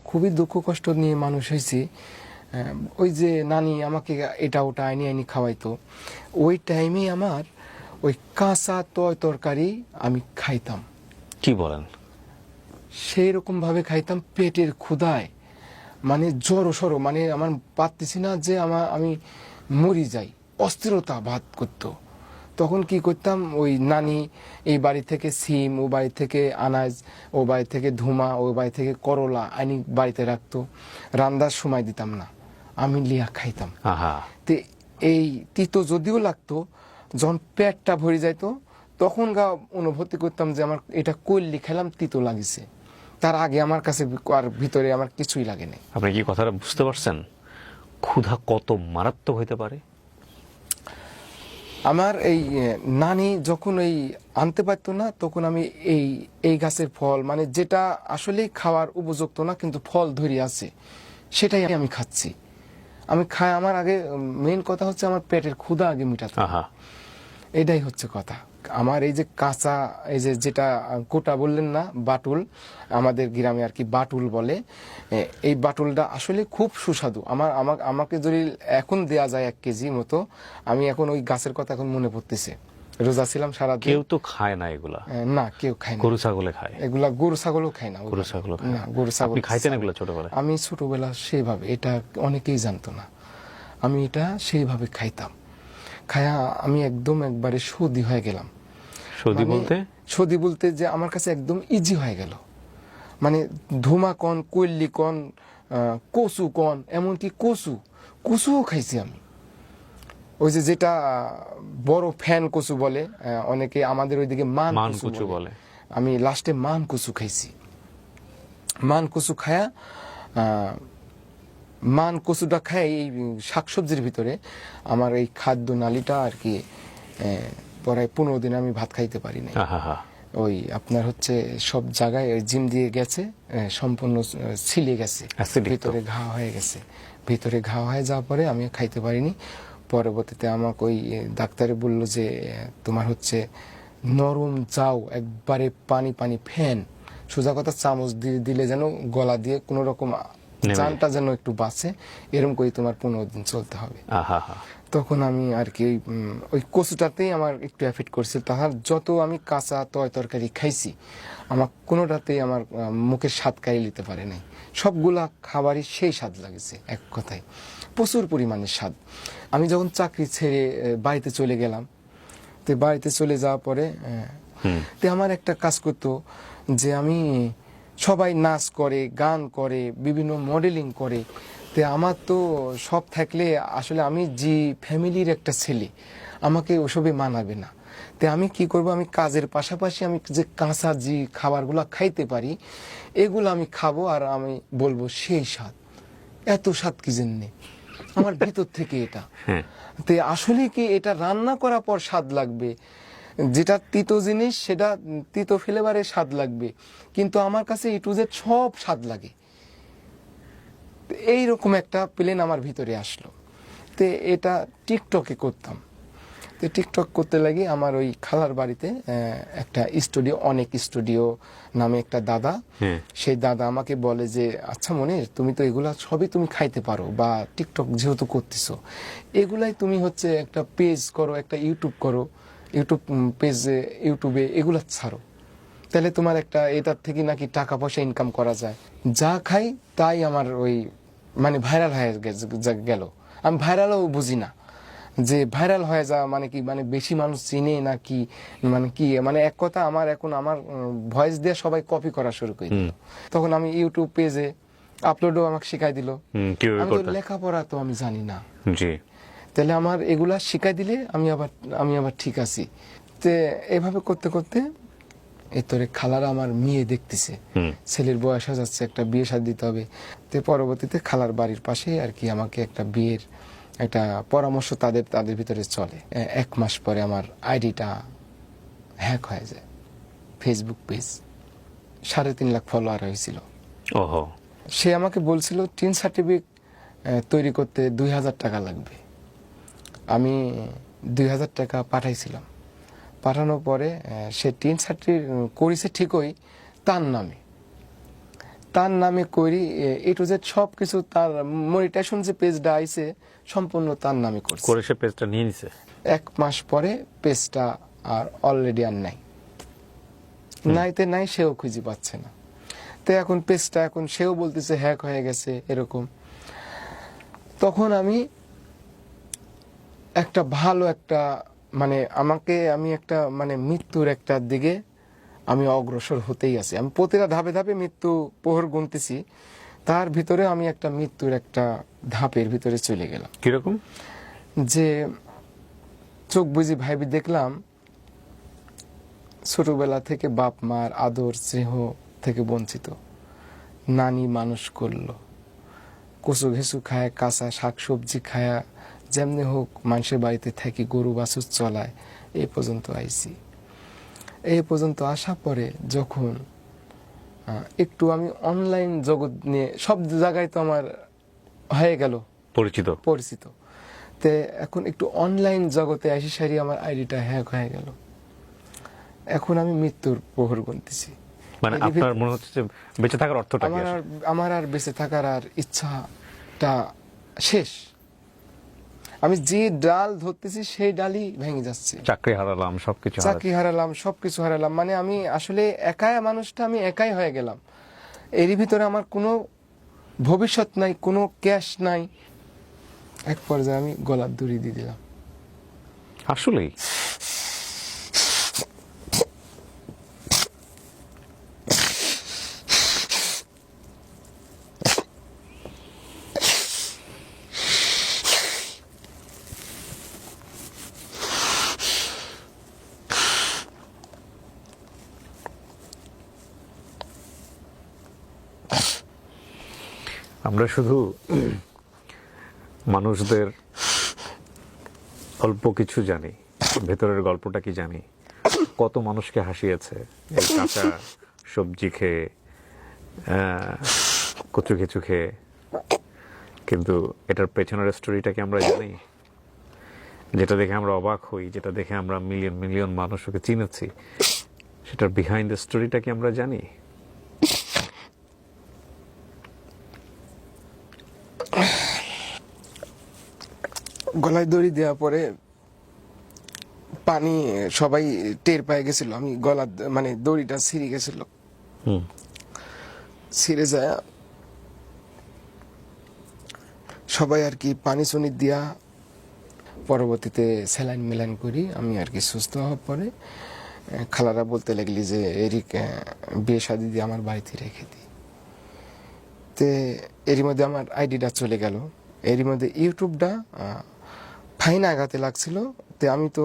খুবই দুঃখ কষ্ট নিয়ে মানুষ হয়েছি। ওই যে নানি আমাকে এটা ওটা আইনি আইনি খাওয়াইতো, ওই টাইমে আমার ওই কাঁচা তরকারি আমি খাইতাম। কি বলেন? সেই রকম ভাবে খাইতাম পেটের ক্ষুধায়, মানে জড়ো সড়ো, মানে আমার পারতেছি না যে আমি মরি যাই, অস্থিরতা বাদ করতো। তখন কি করতাম, ওই নানি এই বাড়ি থেকে সিম, ও বাড়ি থেকে আনাজ, ও বাড়ি থেকে ধুমা, ও বাড়ি থেকে করলা আনি বাড়িতে রাখতো। রান্দার সময় দিতাম না, আমি লিয়া খাইতাম। তো এই তিতো যদিও লাগতো, যখন পেটটা ভরে যাইতো তখন অনুভূতি করতাম যে আমার এটা করলি খেলাম, তিতো লাগিছে। তার আগে আমার কাছে আর ভিতরে আমার কিছুই লাগে নাই। আপনি কি কথাটা বুঝতে পারছেন? ক্ষুধা কত মারাত্মক হইতে পারে। আমার এই নানি যখন এই আনতে পারতো না, তখন আমি এই গাছের ফল, মানে যেটা আসলে খাওয়ার উপযুক্ত না কিন্তু ফল ধরে আছে, সেটাই আমি খাচ্ছি। আমি খাই, আমার আগে মেইন কথা হচ্ছে আমার পেটের ক্ষুধা আগে মিটাতে, এটাই হচ্ছে কথা। আমার এই যে কাঁচা, এই যে যেটা কোটা বললেন না, বাটুল, আমাদের গ্রামে আর কি বাটুল বলে, এই বাটুলটা আসলে খুব সুস্বাদু। আমাকে যদি এখন দেয়া যায় 1 কেজি মতো, আমি এখন ওই গাছের কথা এখন মনে পড়তেছে। রোজা ছিলাম সারা দিন। কেউ তো খায় না এগুলা। না, কেউ খায় না। গরু ছাগলে খায় এগুলা, গরু ছাগলও খায় না। গরু ছাগল খায় না, গরু ছাগল। আপনি খাইতেন এগুলা ছোটবেলায়? আমি ছোটবেলা সেইভাবে, এটা অনেকেই জানতো না, আমি এটা সেইভাবে খাইতাম। খায়া আমি একদম একবারে সর্দি হয়ে গেলাম। সর্দি বলতে? সর্দি বলতে যে আমার কাছে একদম ইজি হয়ে গেল। মানে ধুমা কন, কৈল্লি কন, কচু কন, এমনকি কচুও খাইছি আমি। ওই যে যেটা বড় ফ্যান কচু বলে অনেকে, আমাদের ওইদিকে মান কচু বলে। আমি লাস্টে মান কচু খাইছি। মান কচু খায়া, মান কচুটা খাই, এই শাকসবজির ভিতরে আমার এই খাদ্য নালীটা আর কি প্রায় 15 দিন আমি ভাত খাইতে পারি না। ওই আপনার হচ্ছে সব জায়গায় জিম দিয়ে গেছে, সম্পূর্ণ ছিলে গেছে, ভিতরে ঘা হয়ে গেছে। ভিতরে ঘা হয়ে যাওয়ার পরে আমি খাইতে পারিনি। পরবর্তীতে আমাকে ওই ডাক্তারে বলল যে তোমার হচ্ছে নরম যাও, একবারে পানি পানি ফ্যান, সোজা কথা চামচ দিয়ে দিলে যেন গলা দিয়ে কোনো রকম জানটা যেন একটু বাঁচে, এরকম করে তোমার 15 দিন চলতে হবে। তখন আমি আর কি ওই কচুটাতেই আমার একটু এফেক্ট করছে। তাহার যত আমি কাঁচা তরকারি খাইছি, আমার কোনোটাতেই আমার মুখের স্বাদ কাড়িয়ে নিতে পারে নাই। সবগুলা খাবারই সেই স্বাদ লাগেছে, এক কথায় প্রচুর পরিমাণে স্বাদ। আমি যখন চাকরি ছেড়ে বাড়িতে চলে গেলাম, তো বাড়িতে চলে যাওয়ার পরে তো আমার একটা কাজ করতো যে আমি, সবাই নাচ করে, গান করে, বিভিন্ন মডেলিং করে, তো আমার তো সব থাকলে আসলে আমি যে ফ্যামিলির একটা ছেলে, আমাকে ওসবে মানাবে না। তো আমি কি করব, আমি কাজের পাশাপাশি আমি যে কাঁচা যে খাবারগুলো খাইতে পারি, এগুলো আমি খাবো, আর আমি বলবো সেই স্বাদ, এত স্বাদ কি জন্যে, আমার ভিতর থেকে এটা। তো আসলে কি এটা রান্না করার পর স্বাদ লাগবে, যেটা তিতো জিনিস সেটা তিতো ফ্লেভারে স্বাদ লাগবে, কিন্তু আমার কাছে এ টু জেড সব স্বাদ লাগে। এইরকম একটা প্লেন আমার ভিতরে আসলো। তো এটা টিকটকে করতাম। তো টিকটক করতে লাগে আমার ওই খালার বাড়িতে একটা স্টুডিও, অনেক স্টুডিও নামে একটা দাদা, সেই দাদা আমাকে বলে যে আচ্ছা মনির, তুমি তো এগুলা সবই তুমি খাইতে পারো, বা টিকটক যেহেতু করতেছো, এগুলাই তুমি হচ্ছে একটা পেজ করো, একটা ইউটিউব করো, ইউটিউব পেজে, ইউটিউবে এগুলা ছাড়ো, তাহলে তোমার একটা এটার থেকে নাকি টাকা পয়সা ইনকাম করা যায়। যা খাই তাই আমার ওই মানে ভাইরাল হয়ে গেল। আমি ভাইরালও বুঝি না যে ভাইরাল হয়ে যাওয়া মানে কি, মানে বেশি মানুষ চিনে নাকি, মানে কি, মানে এক কথা আমার এখন আমার ভয়েস দিয়ে সবাই কপি করা শুরু করে দিল। তখন আমি ইউটিউব পেজে আপলোডও আমাকে শিখাই দিল। আমি তো লেখাপড়া তো আমি জানি না, তাহলে আমার এগুলা শিখাই দিলে আমি আবার ঠিক আছি। তো এভাবে করতে করতে এরপরে খালারা আমার মেয়ে দেখতেছে, ছেলের বয়স হয়ে যাচ্ছে, একটা বিয়ে শাদী দিতে হবে। তো পরবর্তীতে খালার বাড়ির পাশে আর কি আমাকে একটা বিয়ের একটা পরামর্শ তাদের ভিতরে চলে। 1 মাস পরে আমার আইডিটা হ্যাক হয়ে যায়, ফেসবুক পেজ, 3.5 লাখ ফলোয়ার হয়েছিল। সে আমাকে বলছিল টিন সার্টিফিকেট তৈরি করতে 2000 টাকা লাগবে। আমি 2000 টাকা পাঠাইছিলাম। পাঠানোর পরে সে টিন সার্টিফিকেট করেছে ঠিকই তার নামে, তার নামে করি, এ টু জেড সবকিছু তার মনিটাইজেশন যে পেজটা আইছে সম্পূর্ণ তার নামে করছে। করে সে পেজটা নিয়ে নিছে। 1 মাস পরে পেজটা আর অলরেডি আর নাই, নাইতে নাই, সেও খুঁজে পাচ্ছে না। তো এখন পেজটা এখন সেও বলতেছে হ্যাক হয়ে গেছে এরকম। তখন আমি একটা ভালো একটা মানে আমি একটা মানে মৃত্যুর একটা দিকে আমি অগ্রসর হতেই আছি। আমি প্রতিটা ধাপে ধাপে মৃত্যু প্রহর গুনতেছি, তার ভিতরে আমি একটা মৃত্যুর একটা ধাপের ভিতরে চলে গেলাম। কিরকম? যে চোখ বুঝি ভাইবি দেখলাম ছোটবেলা থেকে বাপ মার আদর স্নেহ থেকে বঞ্চিত, নানি মানুষ করলো, কচু ঘেঁচু খায়, কাঁচা শাকসবজি খায়া, যেমনি হোক মানুষের বাড়িতে থাকি, গরু বাছুর চলায়, এই পর্যন্ত আইছি। এই পর্যন্ত আসা পরে যখন একটু আমি অনলাইন জগৎ নিয়ে সব জায়গায় তো আমার হয়ে গেল পরিচিত, তে এখন একটু অনলাইন জগতে আসি সারি আমার আইডিটা হ্যাক হয়ে গেল। এখন আমি মৃত্যুর প্রহর গুনতেছি। মানে আপনার মনে হচ্ছে যে বেঁচে থাকার অর্থটা কি? আমার আর বেঁচে থাকার আর ইচ্ছাটা শেষ। আমি যে ডাল ধরতেছি সেই ডালই ভেঙে যাচ্ছে। চাকরি হারালাম, সবকিছু হারালাম। মানে আমি আসলে মানুষটা আমি একাই হয়ে গেলাম। এরই ভিতরে আমার কোনো ভবিষ্যৎ নাই, কোনো ক্যাশ নাই। এক পর্যায়ে আমি গলার দড়ি দিয়ে দিলাম। আসলেই আমরা শুধু মানুষদের অল্প কিছু জানি, ভেতরের গল্পটা কি জানি। কত মানুষকে হাসিয়েছে এই কাঁচা সবজি খেয়ে, কচু ঘেঁচু খেয়ে, কিন্তু এটার পেছনের স্টোরিটা কি আমরা জানি? যেটা দেখে আমরা অবাক হই, যেটা দেখে আমরা মিলিয়ন মিলিয়ন মানুষকে চিনেছি, সেটার বিহাইন্ড দ্য স্টোরিটা কি আমরা জানি? গলায় দড়ি দেওয়া পরে পানি সবাই টের পেয়ে গেছিল, আমি গলা মানে দড়িটা ছিঁড়ে গেছিল। ছিঁড়ে যায় সবাই আর কি পানি চুনি দিয়া, পরবর্তীতে স্যালাইন মেলাইন করি আমি আর কি সুস্থ হওয়ার পরে খালারা বলতে লাগলি যে এরিক বিয়ে শাদী দিয়ে আমার বাড়িতে রেখে দিই। তে এরই মধ্যে আমার আইডিটা চলে গেল। এরই মধ্যে ইউটিউবটা ফাইন আঘাতে লাগছিল। তে আমি তো